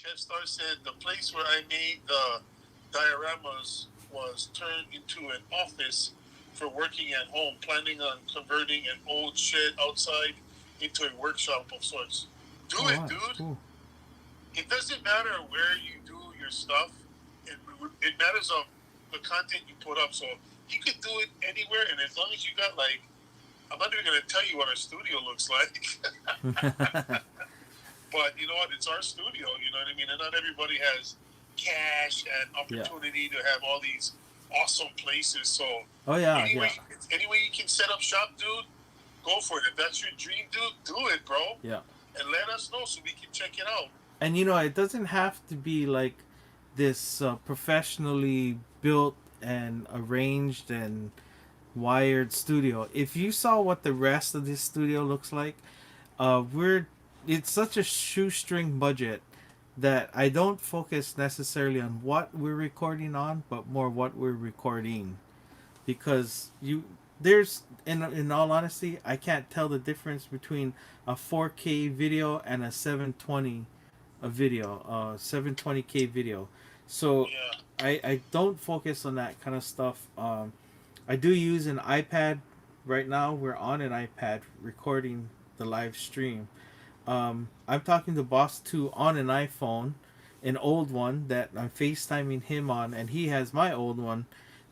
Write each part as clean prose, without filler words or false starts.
Kevstar said the place where I made the dioramas was turned into an office for working at home, planning on converting an old shed outside into a workshop of sorts. Do Oh, it, wow, dude. cool. It doesn't matter where you do your stuff. It matters of the content you put up. So you can do it anywhere, and as long as you got like, I'm not even gonna tell you what our studio looks like, but you know what? It's our studio. You know what I mean? And not everybody has cash and Yeah. opportunity to have all these awesome places. So Oh, yeah, yeah, any way you can set up shop, dude, go for it. If that's your dream, dude, do it, bro, yeah. and let us know so we can check it out. And it doesn't have to be like this professionally built and arranged and wired studio. If you saw what the rest of this studio looks like, we're it's such a shoestring budget that I don't focus necessarily on what we're recording on, but more what we're recording, because there's in all honesty, I can't tell the difference between a 4K video and a 720 a video, 720K video. So Yeah, I don't focus on that kind of stuff. I do use an iPad right now. We're on an iPad recording the live stream. I'm talking to Boss 2 on an iPhone, an old one that I'm FaceTiming him on, and he has my old one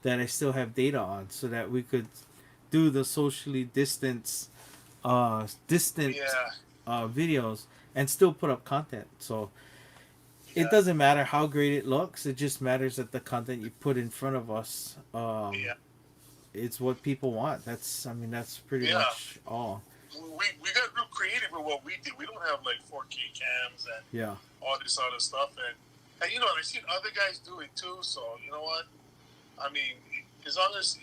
that I still have data on, so that we could do the socially distant yeah, videos and still put up content. So it yeah, doesn't matter how great it looks. It just matters that the content you put in front of us, yeah, it's what people want. That's pretty yeah. much all. We got real creative with what we did. We don't have like 4K cams and Yeah, all this other stuff, and you know, I've seen other guys do it too. So you know what? I mean, as long as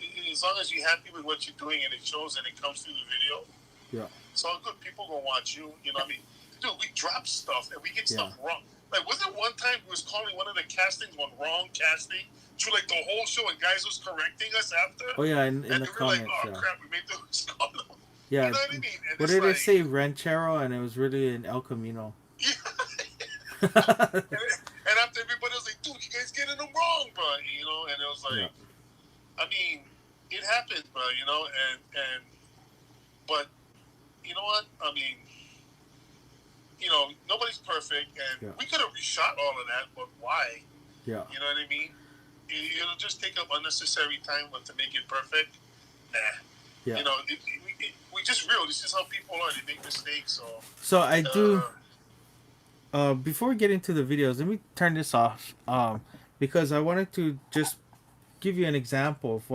you're happy with what you're doing and it shows and it comes through the video, yeah, it's all good. People gonna watch you. You know what I mean? Dude, we drop stuff and we get yeah. stuff wrong. Like, was it one time we was calling one of the castings one wrong casting through like the whole show and guys was correcting us after? Oh yeah, in And the they were like, comments, oh yeah, crap, we made those call them. You yeah. know what I mean? And What it's did it like, say? Ranchero, and it was really in El Camino. yeah. And after everybody was like, dude, you guys getting them wrong, bro. You know, and it was Yeah, like, I mean, it happens, bro, you know, and but you know what? I mean, you know, nobody's perfect, and yeah, we could have reshot all of that, but why? yeah, You know what I mean? It'll just take up unnecessary time to make it perfect. Nah. yeah. You know, we just real. This is how people are. They make mistakes. So, So I do. uh, Before we get into the videos, let me turn this off. Because I wanted to just give you an example of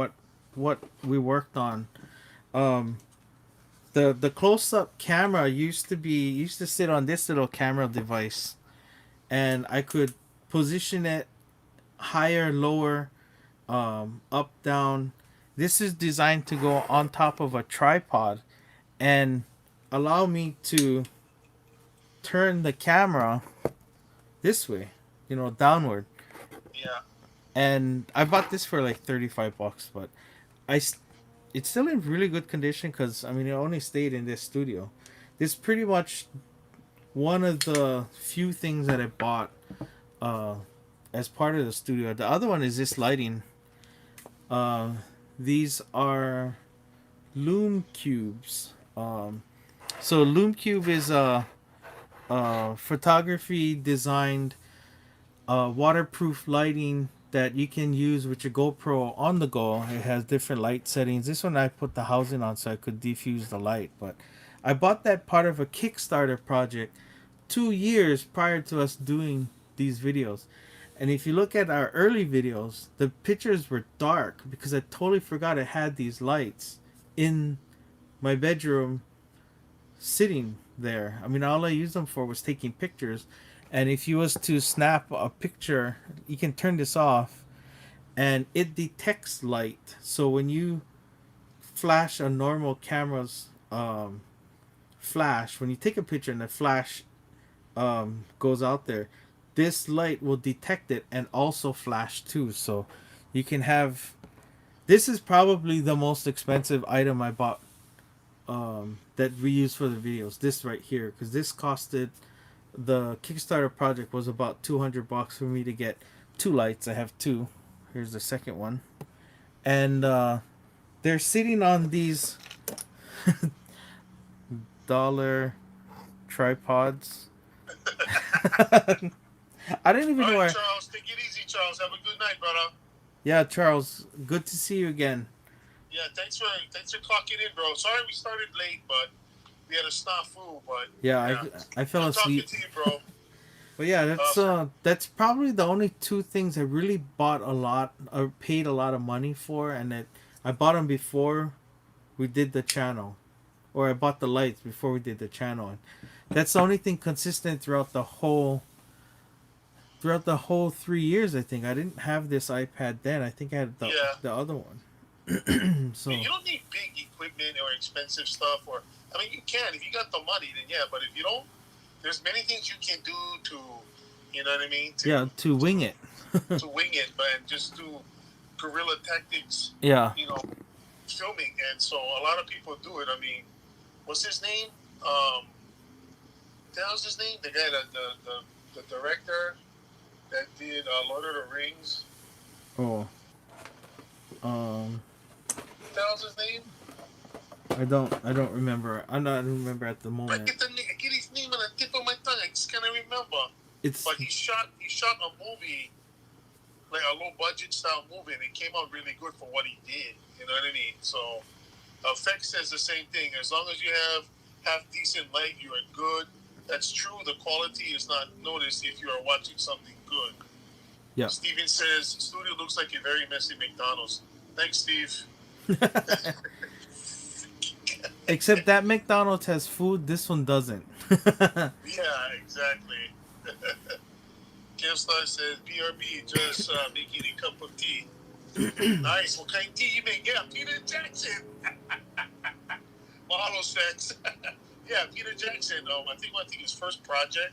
what we worked on. Um, the close up camera used to sit on this little camera device, and I could position it higher, lower, up, down. This is designed to go on top of a tripod and allow me to turn the camera this way, downward. yeah, And I bought this for like $35, but I it's still in really good condition because it only stayed in this studio. This is pretty much one of the few things that I bought uh, as part of the studio. The other one is this lighting. Uh, these are Loom Cubes. So Loom Cube is a photography designed waterproof lighting that you can use with your GoPro on the go. It has different light settings. This one I put the housing on so I could diffuse the light. But I bought that part of a Kickstarter project 2 years prior to us doing these videos. And if you look at our early videos, the pictures were dark because I totally forgot I had these lights in my bedroom sitting there. All I used them for was taking pictures. And if you was to snap a picture, you can turn this off and it detects light. So when you flash a normal camera's flash, when you take a picture and the flash goes out there, this light will detect it and also flash too. So you can have. This is probably the most expensive item I bought that we use for the videos. This right here, because this costed the Kickstarter project was about $200 for me to get two lights. I have two. Here's the second one, and they're sitting on these dollar tripods. I didn't even All know right, where. Charles. Take it easy, Charles. Have a good night, brother. Yeah, Charles, good to see you again. Yeah, thanks for clocking in, bro. Sorry we started late, but we had a snafu. But Yeah, yeah, I fell good talking asleep. to you, bro. But yeah, Uh, that's probably the only two things I really bought a lot or paid a lot of money for, and that I bought them before we did the channel, or I bought the lights before we did the channel. And that's the only thing consistent throughout the whole 3 years. I think I didn't have this iPad then. I think I had yeah, the other one. I mean, So you don't need big equipment or expensive stuff. Or I mean, you can if you got the money, then yeah. But if you don't, there's many things you can do to, you know what I mean, yeah, to wing it. to wing it, but just do guerrilla tactics. Yeah. You know, filming, and so a lot of people do it. I mean, what's his name? Um, that was his name. The guy that the director that did Lord of the Rings. Oh. Um. That was his name. I don't remember. I don't remember at the I moment. get his name on the tip of my tongue. I just can't remember. It's But he shot a movie, like a low budget style movie, and it came out really good for what he did. You know what I mean? So effects says the same thing. As long as you have decent light, you are good. That's true. The quality is not noticed if you are watching something good. yeah. Steven says studio looks like a very messy McDonald's. Thanks, Steve. Except that McDonald's has food, this one doesn't. Yeah, exactly. Kevstar says BRB just making a cup of tea. Nice. What kind of tea you make? Yeah, Peter Jackson. Mahalo sex. Yeah, Peter Jackson. I think his first project.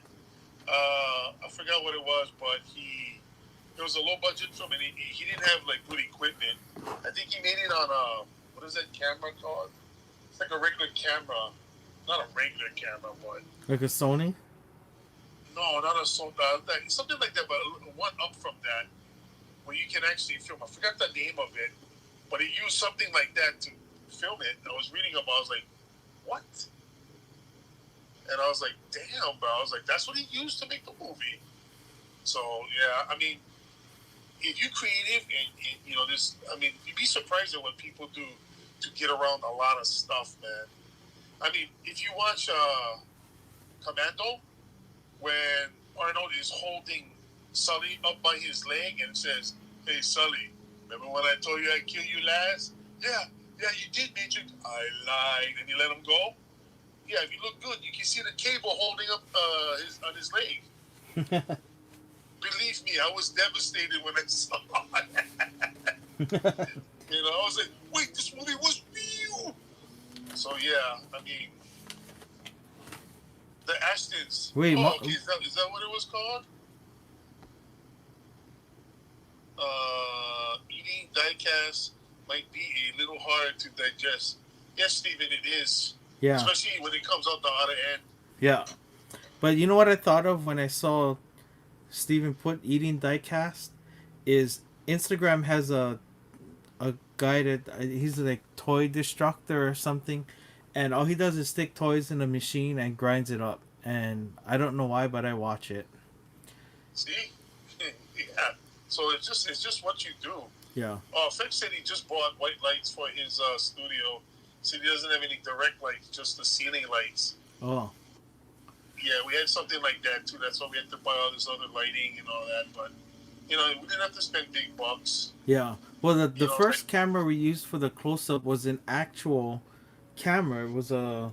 I forgot what it was, but it was a low budget film, and he didn't have like good equipment. I think he made it on a what is that camera called? It's like a regular camera, not a regular camera, but Like a Sony? no, not a something like that, but one up from that, where you can actually film. I forgot the name of it, but he used something like that to film it. I was reading about. I was like, what? And I was like, damn, bro. I was like, that's what he used to make the movie. So yeah, I mean, if you're creative and you know this, I mean, you'd be surprised at what people do to get around a lot of stuff, man. I mean, if you watch Commando, when Arnold is holding Sully up by his leg and says, "Hey, Sully, remember when I told you I'd kill you last? Yeah, you did, Major. I lied," and you let him go. Yeah, if you look good, you can see the cable holding up on his leg. Believe me, I was devastated when I saw it. You know, I was like, wait, this movie was real. So yeah, I mean, the Ashtons. Wait, Oh, okay, is that what it was called? Eating diecast might be a little hard to digest. Yes, Stephen, it is. yeah. Especially when it comes out the other end. Yeah. But you know what I thought of when I saw Steven put eating diecast is Instagram has a guy that he's like toy destructor or something, and all he does is stick toys in a machine and grinds it up. And I don't know why, but I watch it. See? Yeah. So it's just what you do. Yeah. Fix said he just bought white lights for his studio. So he doesn't have any direct lights, just the ceiling lights. Oh. Yeah, we had something like that too. That's why we had to buy all this other lighting and all that. But you know, we didn't have to spend big bucks. Yeah. Well, the know, first camera we used for the close up was an actual camera. It was I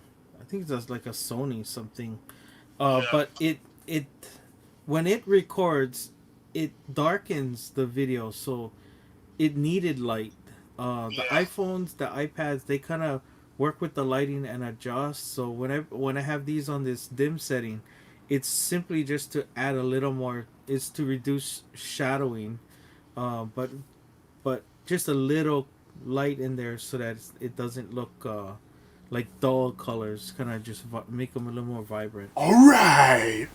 think it was like a Sony something. Yeah. But it when it records, it darkens the video, so it needed light. The Yeah. iPhones, the iPads, they kind of work with the lighting and adjust. So when I have these on this dim setting, it's simply just to add a little more. It's to reduce shadowing, but just a little light in there so that it doesn't look like dull colors. Kind of just make them a little more vibrant. All right.